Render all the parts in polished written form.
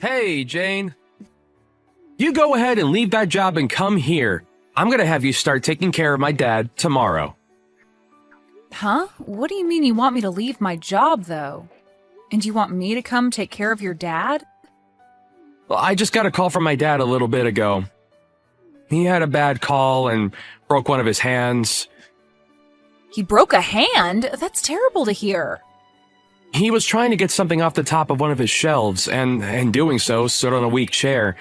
Hey, Jane. You go ahead and leave that job and come here. I'm gonna have you start taking care of my dad tomorrow. Huh? What do you mean you want me to leave my job, though? And you want me to come take care of your dad? Well, I just got a call from my dad a little bit ago. He had a bad call and broke one of his hands. He broke a hand? That's terrible to hear. He was trying to get something off the top of one of his shelves, and in doing so, stood on a weak chair.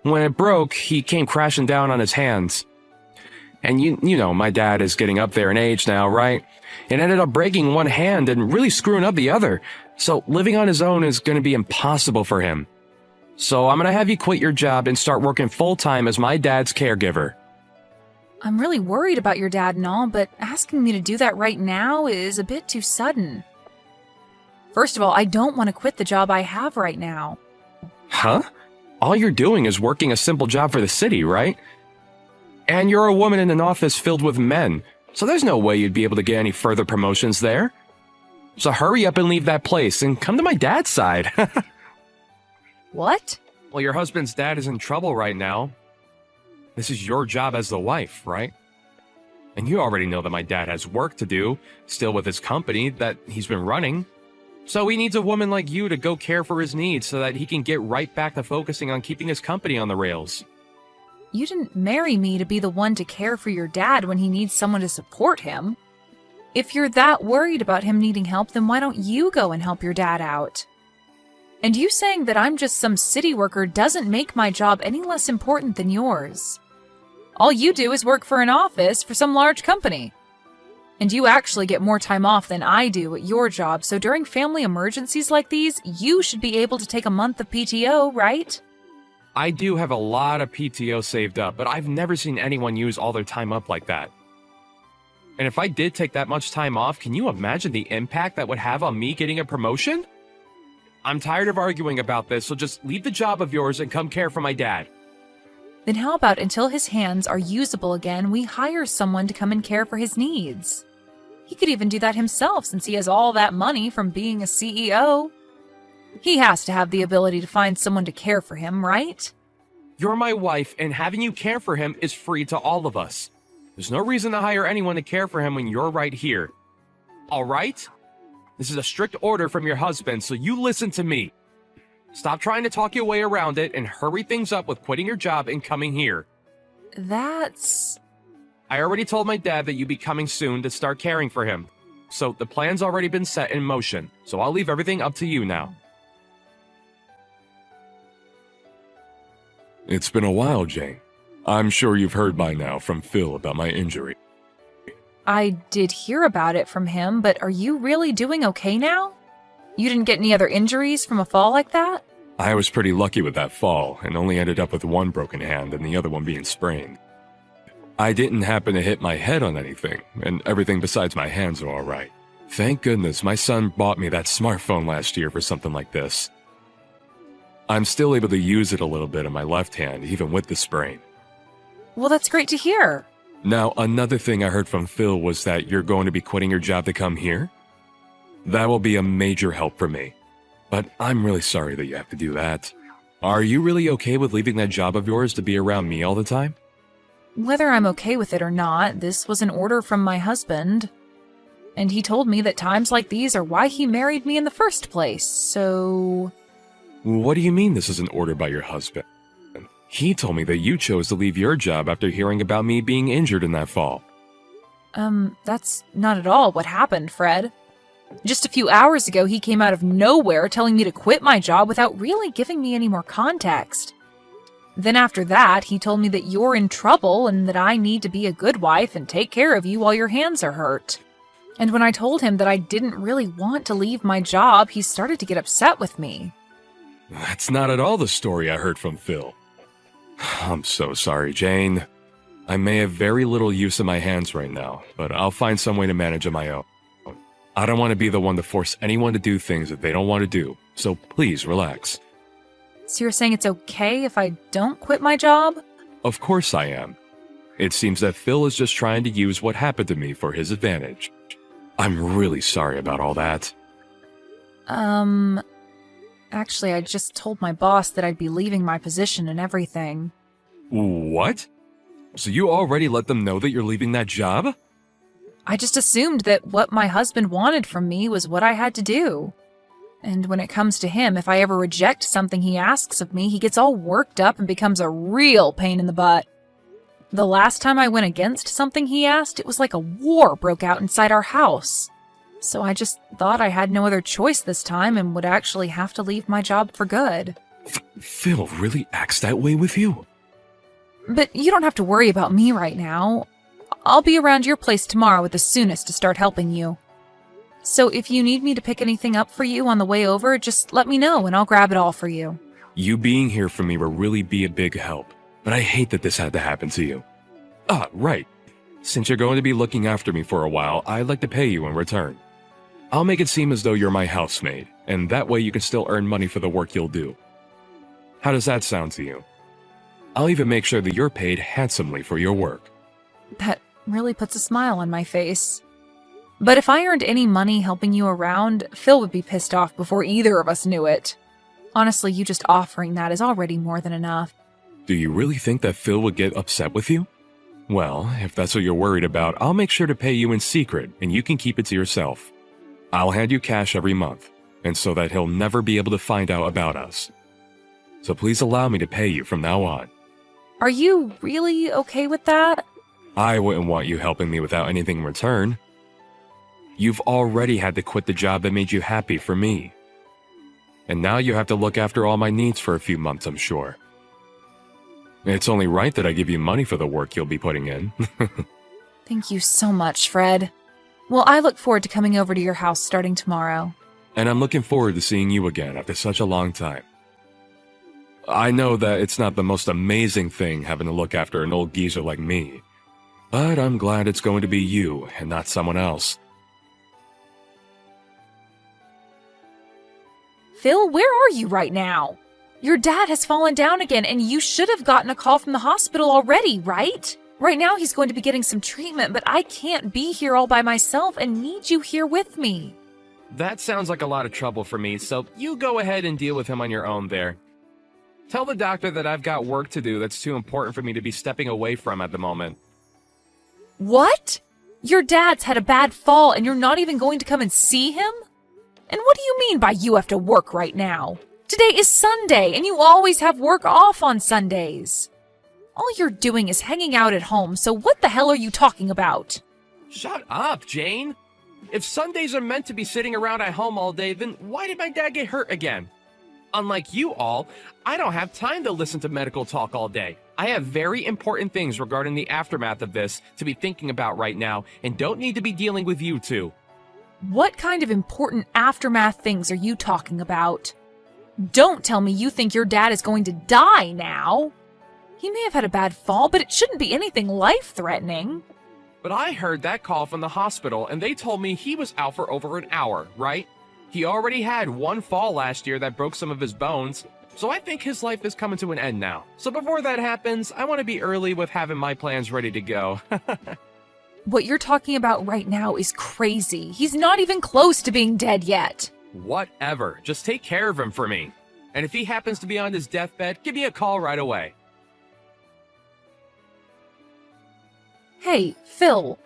When it broke, he came crashing down on his hands. And you know, my dad is getting up there in age now, right? It ended up breaking one hand and really screwing up the other. So living on his own is going to be impossible for him. So I'm going to have you quit your job and start working full-time as my dad's caregiver. I'm really worried about your dad and all, but asking me to do that right now is a bit too sudden. First of all, I don't want to quit the job I have right now. Huh? All you're doing is working a simple job for the city, right? And you're a woman in an office filled with men, so there's no way you'd be able to get any further promotions there. So hurry up and leave that place and come to my dad's side. What? Well, your husband's dad is in trouble right now. This is your job as the wife, right? And you already know that my dad has work to do, still with his company that he's been running. So he needs a woman like you to go care for his needs so that he can get right back to focusing on keeping his company on the rails. You didn't marry me to be the one to care for your dad when he needs someone to support him. If you're that worried about him needing help, then why don't you go and help your dad out? And you saying that I'm just some city worker doesn't make my job any less important than yours. All you do is work for an office for some large company. And you actually get more time off than I do at your job, so during family emergencies like these, you should be able to take a month of PTO, right? I do have a lot of PTO saved up, but I've never seen anyone use all their time up like that. And if I did take that much time off, can you imagine the impact that would have on me getting a promotion? I'm tired of arguing about this, so just leave the job of yours and come care for my dad. Then how about until his hands are usable again, we hire someone to come and care for his needs? He could even do that himself since he has all that money from being a CEO. He has to have the ability to find someone to care for him, right? You're my wife, and having you care for him is free to all of us. There's no reason to hire anyone to care for him when you're right here. All right? This is a strict order from your husband, so you listen to me. Stop trying to talk your way around it and hurry things up with quitting your job and coming here. That's... I already told my dad that you'd be coming soon to start caring for him. So the plan's already been set in motion, so I'll leave everything up to you now. It's been a while, Jane. I'm sure you've heard by now from Phil about my injury. I did hear about it from him, but are you really doing okay now? You didn't get any other injuries from a fall like that? I was pretty lucky with that fall, and only ended up with one broken hand and the other one being sprained. I didn't happen to hit my head on anything, and everything besides my hands are alright. Thank goodness my son bought me that smartphone last year for something like this. I'm still able to use it a little bit in my left hand, even with the sprain. Well, that's great to hear. Now, another thing I heard from Phil was that you're going to be quitting your job to come here? That will be a major help for me. But I'm really sorry that you have to do that. Are you really okay with leaving that job of yours to be around me all the time? Whether I'm okay with it or not, this was an order from my husband. And he told me that times like these are why he married me in the first place, so... What do you mean this is an order by your husband? He told me that you chose to leave your job after hearing about me being injured in that fall. That's not at all what happened, Fred. Just a few hours ago, he came out of nowhere telling me to quit my job without really giving me any more context. Then after that, he told me that you're in trouble and that I need to be a good wife and take care of you while your hands are hurt. And when I told him that I didn't really want to leave my job, he started to get upset with me. That's not at all the story I heard from Phil. I'm so sorry, Jane. I may have very little use of my hands right now, but I'll find some way to manage on my own. I don't want to be the one to force anyone to do things that they don't want to do, so please relax. So you're saying it's okay if I don't quit my job? Of course I am. It seems that Phil is just trying to use what happened to me for his advantage. I'm really sorry about all that. Actually, I just told my boss that I'd be leaving my position and everything. What? So you already let them know that you're leaving that job? I just assumed that what my husband wanted from me was what I had to do. And when it comes to him, if I ever reject something he asks of me, he gets all worked up and becomes a real pain in the butt. The last time I went against something he asked, it was like a war broke out inside our house. So I just thought I had no other choice this time and would actually have to leave my job for good. Phil really acts that way with you? But you don't have to worry about me right now. I'll be around your place tomorrow at the soonest to start helping you. So if you need me to pick anything up for you on the way over, just let me know and I'll grab it all for you. You being here for me will really be a big help, but I hate that this had to happen to you. Ah, right. Since you're going to be looking after me for a while, I'd like to pay you in return. I'll make it seem as though you're my housemaid, and that way you can still earn money for the work you'll do. How does that sound to you? I'll even make sure that you're paid handsomely for your work. That really puts a smile on my face. But if I earned any money helping you around, Phil would be pissed off before either of us knew it. Honestly, you just offering that is already more than enough. Do you really think that Phil would get upset with you? Well, if that's what you're worried about, I'll make sure to pay you in secret, and you can keep it to yourself. I'll hand you cash every month, and so that he'll never be able to find out about us. So please allow me to pay you from now on. Are you really okay with that? I wouldn't want you helping me without anything in return. You've already had to quit the job that made you happy for me. And now you have to look after all my needs for a few months, I'm sure. It's only right that I give you money for the work you'll be putting in. Thank you so much, Fred. Well, I look forward to coming over to your house starting tomorrow. And I'm looking forward to seeing you again after such a long time. I know that it's not the most amazing thing having to look after an old geezer like me, but I'm glad it's going to be you and not someone else. Phil, where are you right now? Your dad has fallen down again, and you should have gotten a call from the hospital already, right? Right now he's going to be getting some treatment, but I can't be here all by myself and need you here with me. That sounds like a lot of trouble for me, so you go ahead and deal with him on your own there. Tell the doctor that I've got work to do that's too important for me to be stepping away from at the moment. What? Your dad's had a bad fall and you're not even going to come and see him? And what do you mean by you have to work right now? Today is Sunday and you always have work off on Sundays. All you're doing is hanging out at home, so what the hell are you talking about? Shut up, Jane! If Sundays are meant to be sitting around at home all day, then why did my dad get hurt again? Unlike you all, I don't have time to listen to medical talk all day. I have very important things regarding the aftermath of this to be thinking about right now, and don't need to be dealing with you two. What kind of important aftermath things are you talking about? Don't tell me you think your dad is going to die now. He may have had a bad fall, but it shouldn't be anything life-threatening. But I heard that call from the hospital, and they told me he was out for over an hour, right? He already had one fall last year that broke some of his bones, so I think his life is coming to an end now. So before that happens, I want to be early with having my plans ready to go. What you're talking about right now is crazy. He's not even close to being dead yet. Whatever. Just take care of him for me. And if he happens to be on his deathbed, give me a call right away. Hey, Phil,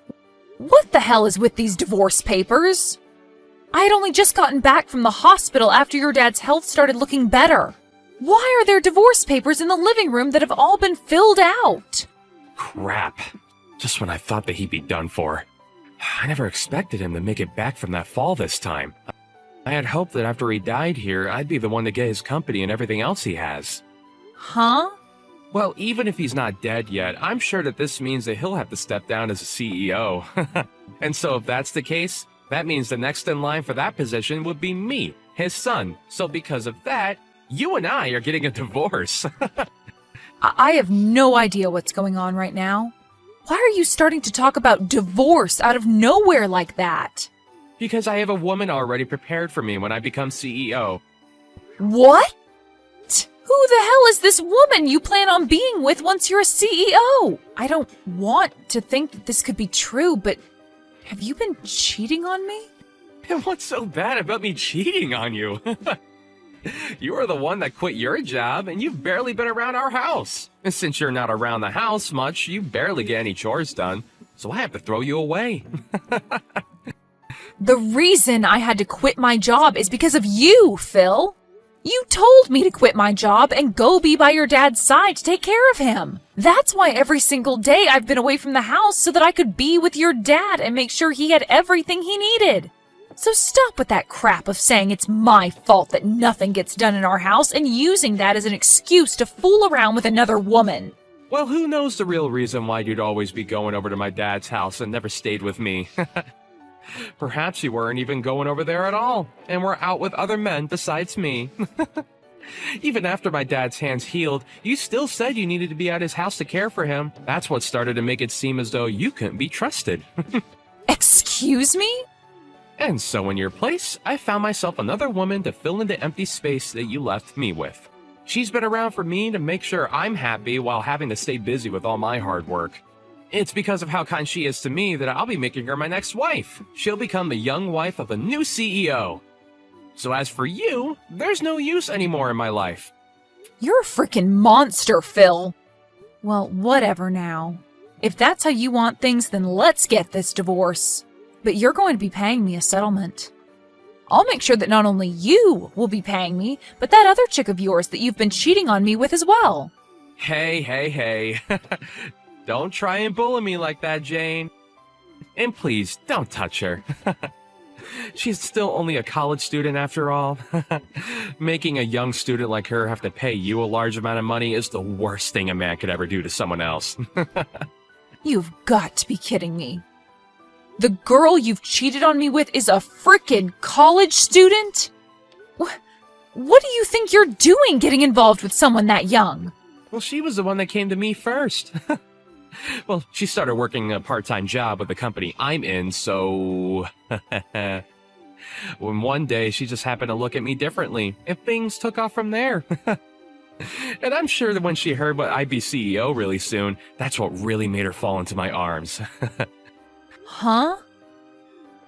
what the hell is with these divorce papers? I had only just gotten back from the hospital after your dad's health started looking better. Why are there divorce papers in the living room that have all been filled out? Crap. Just when I thought that he'd be done for. I never expected him to make it back from that fall this time. I had hoped that after he died here, I'd be the one to get his company and everything else he has. Huh? Well, even if he's not dead yet, I'm sure that this means that he'll have to step down as a CEO. And so if that's the case, that means the next in line for that position would be me, his son. So because of that, you and I are getting a divorce. I have no idea what's going on right now. Why are you starting to talk about divorce out of nowhere like that? Because I have a woman already prepared for me when I become CEO. What? Who the hell is this woman you plan on being with once you're a CEO? I don't want to think that this could be true, but have you been cheating on me? And what's so bad about me cheating on you? You are the one that quit your job, and you've barely been around our house. And since you're not around the house much, you barely get any chores done. So I have to throw you away. The reason I had to quit my job is because of you, Phil. You told me to quit my job and go be by your dad's side to take care of him. That's why every single day I've been away from the house so that I could be with your dad and make sure he had everything he needed. So stop with that crap of saying it's my fault that nothing gets done in our house and using that as an excuse to fool around with another woman. Well, who knows the real reason why you'd always be going over to my dad's house and never stayed with me. Perhaps you weren't even going over there at all, and were out with other men besides me. Even after my dad's hands healed, you still said you needed to be at his house to care for him. That's what started to make it seem as though you couldn't be trusted. Excuse me? And so in your place, I found myself another woman to fill in the empty space that you left me with. She's been around for me to make sure I'm happy while having to stay busy with all my hard work. It's because of how kind she is to me that I'll be making her my next wife. She'll become the young wife of a new CEO. So as for you, there's no use anymore in my life. You're a freaking monster, Phil. Well, whatever now. If that's how you want things, then let's get this divorce. But you're going to be paying me a settlement. I'll make sure that not only you will be paying me, but that other chick of yours that you've been cheating on me with as well. Hey. Don't try and bully me like that, Jane. And please, don't touch her. She's still only a college student after all. Making a young student like her have to pay you a large amount of money is the worst thing a man could ever do to someone else. You've got to be kidding me. The girl you've cheated on me with is a frickin' college student? What do you think you're doing getting involved with someone that young? Well, she was the one that came to me first. Well, she started working a part-time job with the company I'm in, so... When one day she just happened to look at me differently, and things took off from there. And I'm sure that when she heard what I'd be CEO really soon, that's what really made her fall into my arms. Huh?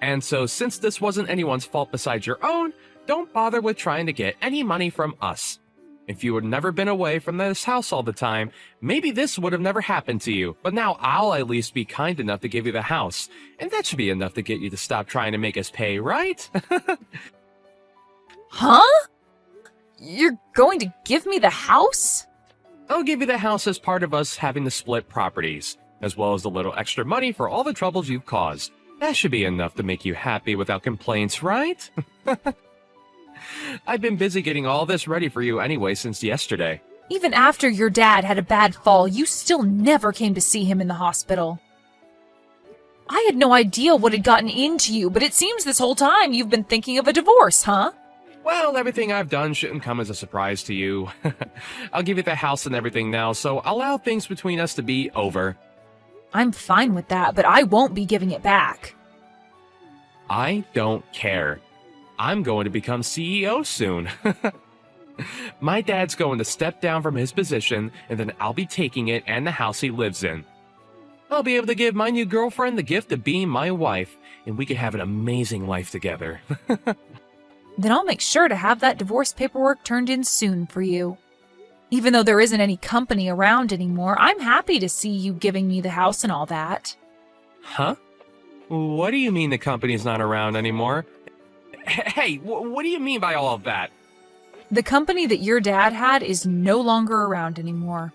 And so since this wasn't anyone's fault besides your own, don't bother with trying to get any money from us. If you had never been away from this house all the time, maybe this would have never happened to you. But now I'll at least be kind enough to give you the house. And that should be enough to get you to stop trying to make us pay, right? Huh? You're going to give me the house? I'll give you the house as part of us having to split properties, as well as a little extra money for all the troubles you've caused. That should be enough to make you happy without complaints, right? I've been busy getting all this ready for you anyway since yesterday. Even after your dad had a bad fall, you still never came to see him in the hospital. I had no idea what had gotten into you, but it seems this whole time you've been thinking of a divorce, huh? Well, everything I've done shouldn't come as a surprise to you. I'll give you the house and everything now, so allow things between us to be over. I'm fine with that, but I won't be giving it back. I don't care. I'm going to become CEO soon. My dad's going to step down from his position, and then I'll be taking it and the house he lives in. I'll be able to give my new girlfriend the gift of being my wife, and we can have an amazing life together. Then I'll make sure to have that divorce paperwork turned in soon for you. Even though there isn't any company around anymore, I'm happy to see you giving me the house and all that. Huh? What do you mean the company's not around anymore? Hey, what do you mean by all of that? The company that your dad had is no longer around anymore.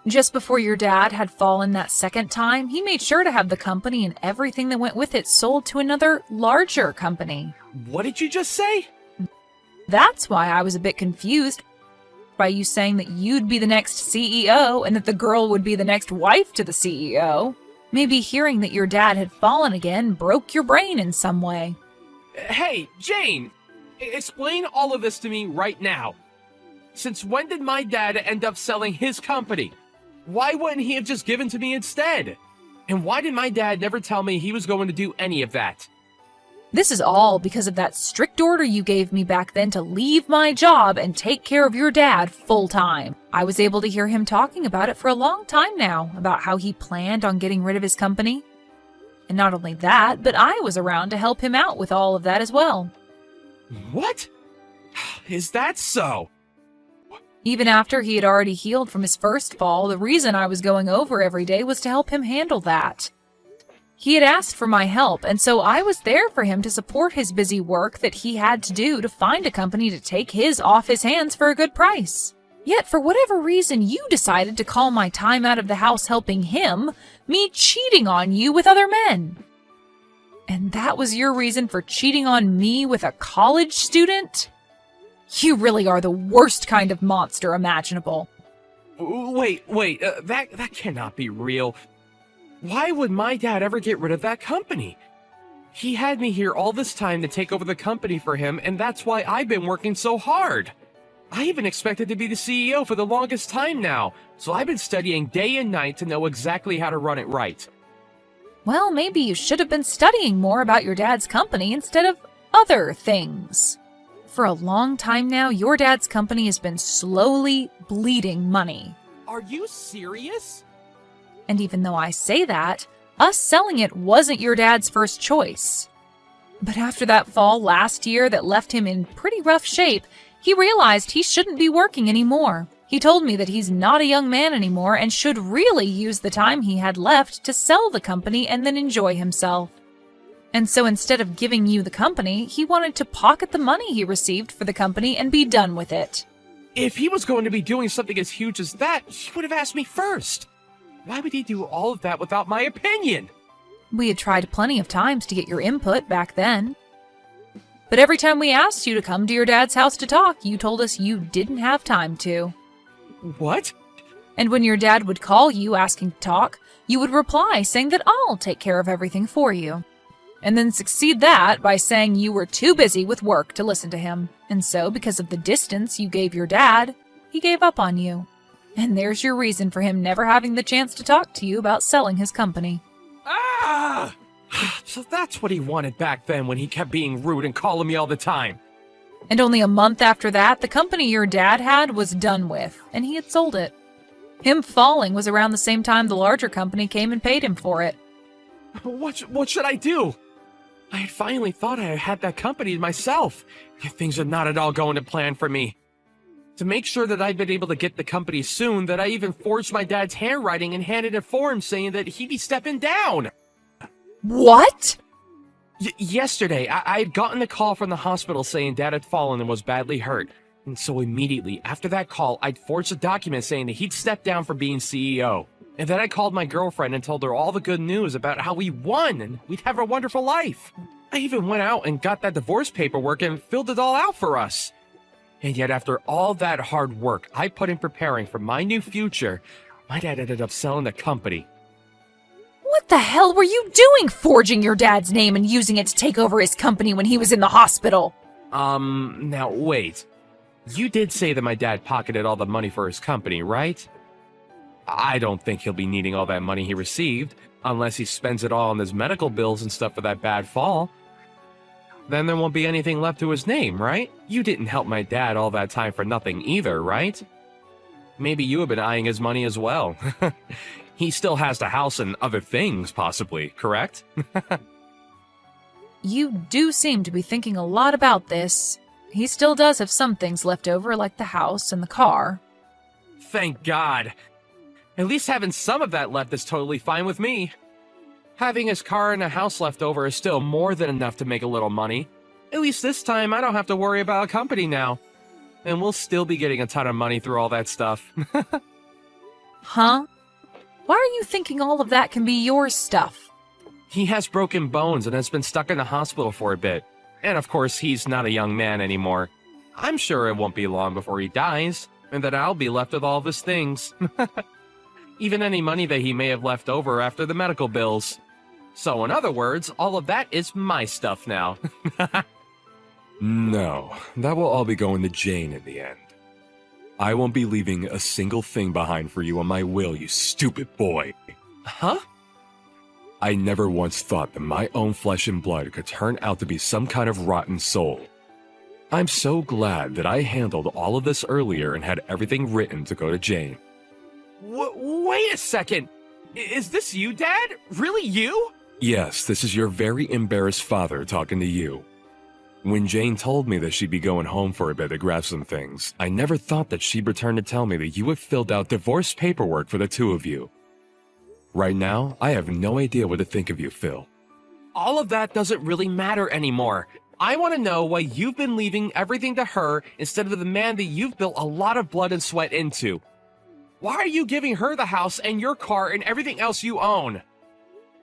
Just before your dad had fallen that second time, he made sure to have the company and everything that went with it sold to another, larger company. What did you just say? That's why I was a bit confused by you saying that you'd be the next CEO and that the girl would be the next wife to the CEO. Maybe hearing that your dad had fallen again broke your brain in some way. Hey, Jane! Explain all of this to me right now. Since when did my dad end up selling his company? Why wouldn't he have just given to me instead? And why did my dad never tell me he was going to do any of that? This is all because of that strict order you gave me back then to leave my job and take care of your dad full time. I was able to hear him talking about it for a long time now, about how he planned on getting rid of his company. And not only that, but I was around to help him out with all of that as well. What? Is that so? Even after he had already healed from his first fall, the reason I was going over every day was to help him handle that. He had asked for my help, and so I was there for him to support his busy work that he had to do to find a company to take his off his hands for a good price. Yet, for whatever reason, you decided to call my time out of the house helping him, me cheating on you with other men. And that was your reason for cheating on me with a college student? You really are the worst kind of monster imaginable. Wait, that cannot be real. Why would my dad ever get rid of that company? He had me here all this time to take over the company for him, and that's why I've been working so hard. I even expected to be the CEO for the longest time now, so I've been studying day and night to know exactly how to run it right. Well, maybe you should have been studying more about your dad's company instead of other things. For a long time now, your dad's company has been slowly bleeding money. Are you serious? And even though I say that, us selling it wasn't your dad's first choice. But after that fall last year that left him in pretty rough shape, he realized he shouldn't be working anymore. He told me that he's not a young man anymore and should really use the time he had left to sell the company and then enjoy himself. And so instead of giving you the company, he wanted to pocket the money he received for the company and be done with it. If he was going to be doing something as huge as that, he would have asked me first. Why would he do all of that without my opinion? We had tried plenty of times to get your input back then. But every time we asked you to come to your dad's house to talk, you told us you didn't have time to. What? And when your dad would call you asking to talk, you would reply saying that I'll take care of everything for you. And then succeed that by saying you were too busy with work to listen to him. And so, because of the distance you gave your dad, he gave up on you. And there's your reason for him never having the chance to talk to you about selling his company. Ah! So that's what he wanted back then when he kept being rude and calling me all the time. And only a month after that, the company your dad had was done with, and he had sold it. Him falling was around the same time the larger company came and paid him for it. What should I do? I had finally thought I had that company myself, yet things are not at all going to plan for me. To make sure that I've been able to get the company soon, that I even forged my dad's handwriting and handed it for him saying that he'd be stepping down. What? Yesterday, I had gotten a call from the hospital saying Dad had fallen and was badly hurt. And so immediately after that call, I'd forged a document saying that he'd step down from being CEO. And then I called my girlfriend and told her all the good news about how we won and we'd have a wonderful life. I even went out and got that divorce paperwork and filled it all out for us. And yet after all that hard work I put in preparing for my new future, my dad ended up selling the company. What the hell were you doing forging your dad's name and using it to take over his company when he was in the hospital? Now wait. You did say that my dad pocketed all the money for his company, right? I don't think he'll be needing all that money he received, unless he spends it all on his medical bills and stuff for that bad fall. Then there won't be anything left to his name, right? You didn't help my dad all that time for nothing either, right? Maybe you have been eyeing his money as well. He still has the house and other things, possibly, correct? You do seem to be thinking a lot about this. He still does have some things left over, like the house and the car. Thank God. At least having some of that left is totally fine with me. Having his car and a house left over is still more than enough to make a little money. At least this time, I don't have to worry about a company now. And we'll still be getting a ton of money through all that stuff. Huh? Why are you thinking all of that can be your stuff? He has broken bones and has been stuck in the hospital for a bit. And of course, he's not a young man anymore. I'm sure it won't be long before he dies, and that I'll be left with all of his things. Even any money that he may have left over after the medical bills. So in other words, all of that is my stuff now. No, that will all be going to Jane in the end. I won't be leaving a single thing behind for you on my will, you stupid boy. Huh? I never once thought that my own flesh and blood could turn out to be some kind of rotten soul. I'm so glad that I handled all of this earlier and had everything written to go to Jane. Wait a second. Is this you, Dad? Really you? Yes, this is your very embarrassed father talking to you. When Jane told me that she'd be going home for a bit to grab some things, I never thought that she'd return to tell me that you had filled out divorce paperwork for the two of you. Right now, I have no idea what to think of you, Phil. All of that doesn't really matter anymore. I want to know why you've been leaving everything to her instead of the man that you've built a lot of blood and sweat into. Why are you giving her the house and your car and everything else you own?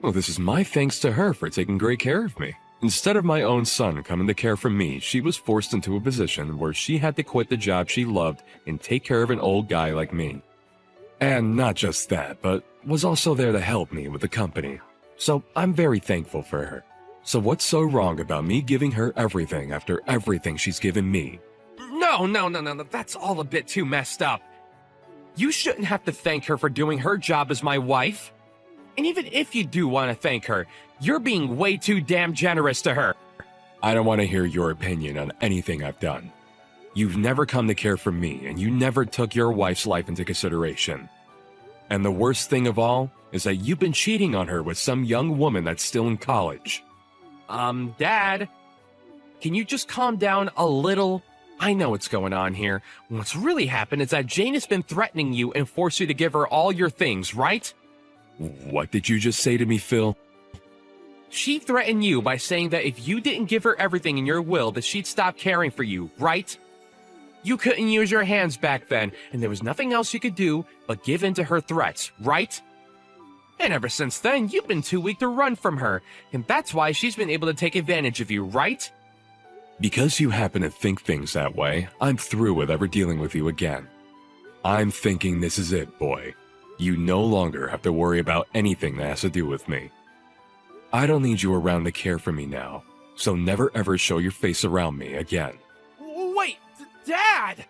Well, this is my thanks to her for taking great care of me. Instead of my own son coming to care for me, she was forced into a position where she had to quit the job she loved and take care of an old guy like me. And not just that, but was also there to help me with the company. So I'm very thankful for her. So what's so wrong about me giving her everything after everything she's given me? No, that's all a bit too messed up. You shouldn't have to thank her for doing her job as my wife. And even if you do want to thank her, you're being way too damn generous to her. I don't want to hear your opinion on anything I've done. You've never come to care for me, and you never took your wife's life into consideration. And the worst thing of all is that you've been cheating on her with some young woman that's still in college. Dad, can you just calm down a little? I know what's going on here. What's really happened is that Jane has been threatening you and forced you to give her all your things, right? What did you just say to me, Phil? She threatened you by saying that if you didn't give her everything in your will, that she'd stop caring for you, right? You couldn't use your hands back then, and there was nothing else you could do but give in to her threats, right? And ever since then, you've been too weak to run from her, and that's why she's been able to take advantage of you, right? Because you happen to think things that way, I'm through with ever dealing with you again. I'm thinking this is it, boy. You no longer have to worry about anything that has to do with me. I don't need you around to care for me now, so never ever show your face around me again. Wait, Dad!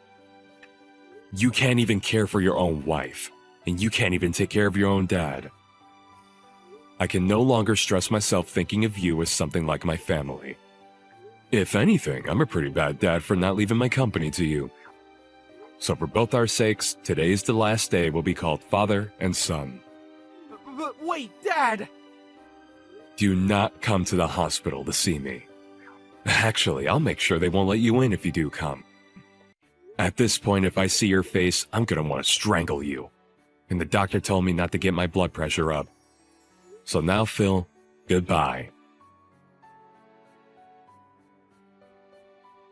You can't even care for your own wife, and you can't even take care of your own dad. I can no longer stress myself thinking of you as something like my family. If anything, I'm a pretty bad dad for not leaving my company to you. So for both our sakes, today's the last day we'll be called father and son. But wait, Dad! Do not come to the hospital to see me. Actually, I'll make sure they won't let you in if you do come. At this point, if I see your face, I'm gonna want to strangle you. And the doctor told me not to get my blood pressure up. So now, Phil, goodbye.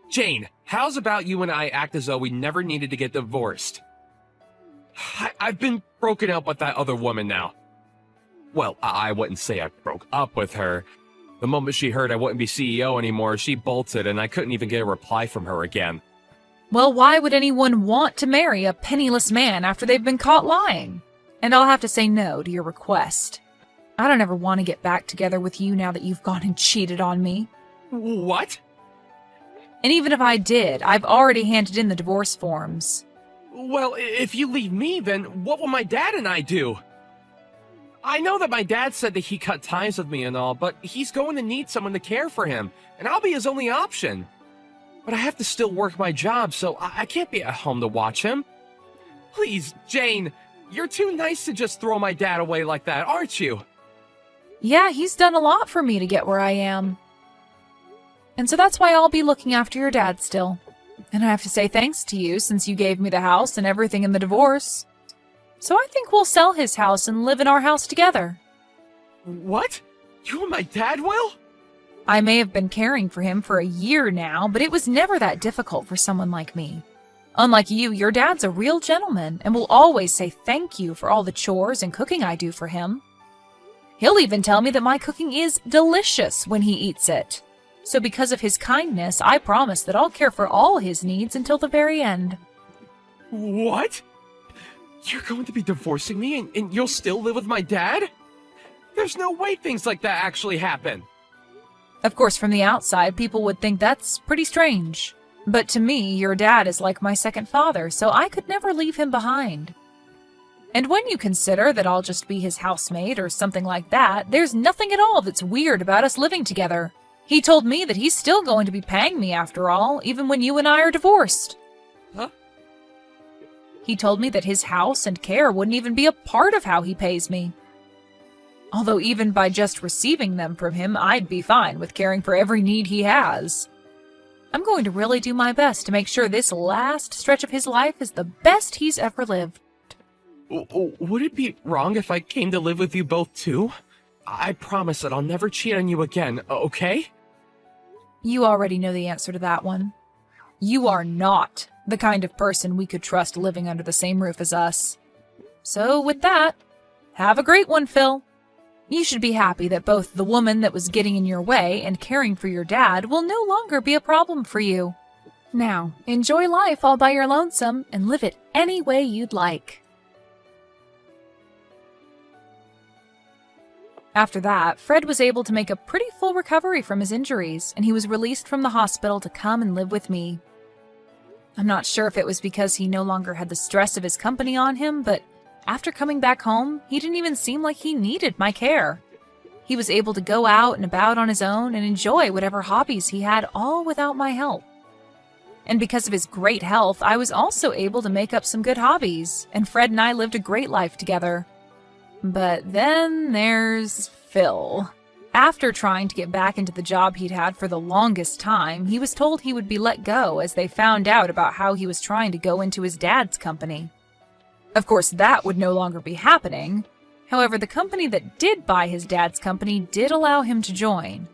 Jane, how's about you and I act as though we never needed to get divorced? I've been broken up with that other woman now. Well, I wouldn't say I broke up with her. The moment she heard I wouldn't be CEO anymore, she bolted and I couldn't even get a reply from her again. Well, why would anyone want to marry a penniless man after they've been caught lying? And I'll have to say no to your request. I don't ever want to get back together with you now that you've gone and cheated on me. What? And even if I did, I've already handed in the divorce forms. Well, if you leave me, then what will my dad and I do? I know that my dad said that he cut ties with me and all, but he's going to need someone to care for him, and I'll be his only option. But I have to still work my job, so I can't be at home to watch him. Please, Jane, you're too nice to just throw my dad away like that, aren't you? Yeah, he's done a lot for me to get where I am. And so that's why I'll be looking after your dad still. And I have to say thanks to you since you gave me the house and everything in the divorce. So I think we'll sell his house and live in our house together. What? You and my dad will? I may have been caring for him for a year now, but it was never that difficult for someone like me. Unlike you, your dad's a real gentleman and will always say thank you for all the chores and cooking I do for him. He'll even tell me that my cooking is delicious when he eats it. So because of his kindness, I promise that I'll care for all his needs until the very end. What? You're going to be divorcing me and you'll still live with my dad? There's no way things like that actually happen. Of course, from the outside, people would think that's pretty strange. But to me, your dad is like my second father, so I could never leave him behind. And when you consider that I'll just be his housemate or something like that, there's nothing at all that's weird about us living together. He told me that he's still going to be paying me after all, even when you and I are divorced. Huh? He told me that his house and care wouldn't even be a part of how he pays me. Although even by just receiving them from him, I'd be fine with caring for every need he has. I'm going to really do my best to make sure this last stretch of his life is the best he's ever lived. Would it be wrong if I came to live with you both too? I promise that I'll never cheat on you again, okay? You already know the answer to that one. You are not the kind of person we could trust living under the same roof as us. So with that, have a great one, Phil. You should be happy that both the woman that was getting in your way and caring for your dad will no longer be a problem for you. Now, enjoy life all by your lonesome and live it any way you'd like. After that, Fred was able to make a pretty full recovery from his injuries, and he was released from the hospital to come and live with me. I'm not sure if it was because he no longer had the stress of his company on him, but after coming back home, he didn't even seem like he needed my care. He was able to go out and about on his own and enjoy whatever hobbies he had, all without my help. And because of his great health, I was also able to make up some good hobbies, and Fred and I lived a great life together. But then there's Phil. After trying to get back into the job he'd had for the longest time, he was told he would be let go as they found out about how he was trying to go into his dad's company. Of course, that would no longer be happening. However, the company that did buy his dad's company did allow him to join,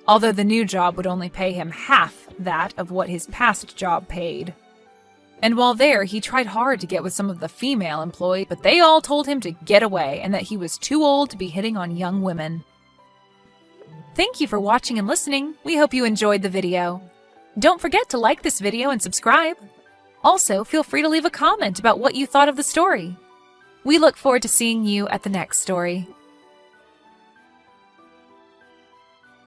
although the new job would only pay him half that of what his past job paid. And while there, he tried hard to get with some of the female employees, but they all told him to get away and that he was too old to be hitting on young women. Thank you for watching and listening. We hope you enjoyed the video. Don't forget to like this video and subscribe. Also, feel free to leave a comment about what you thought of the story. We look forward to seeing you at the next story.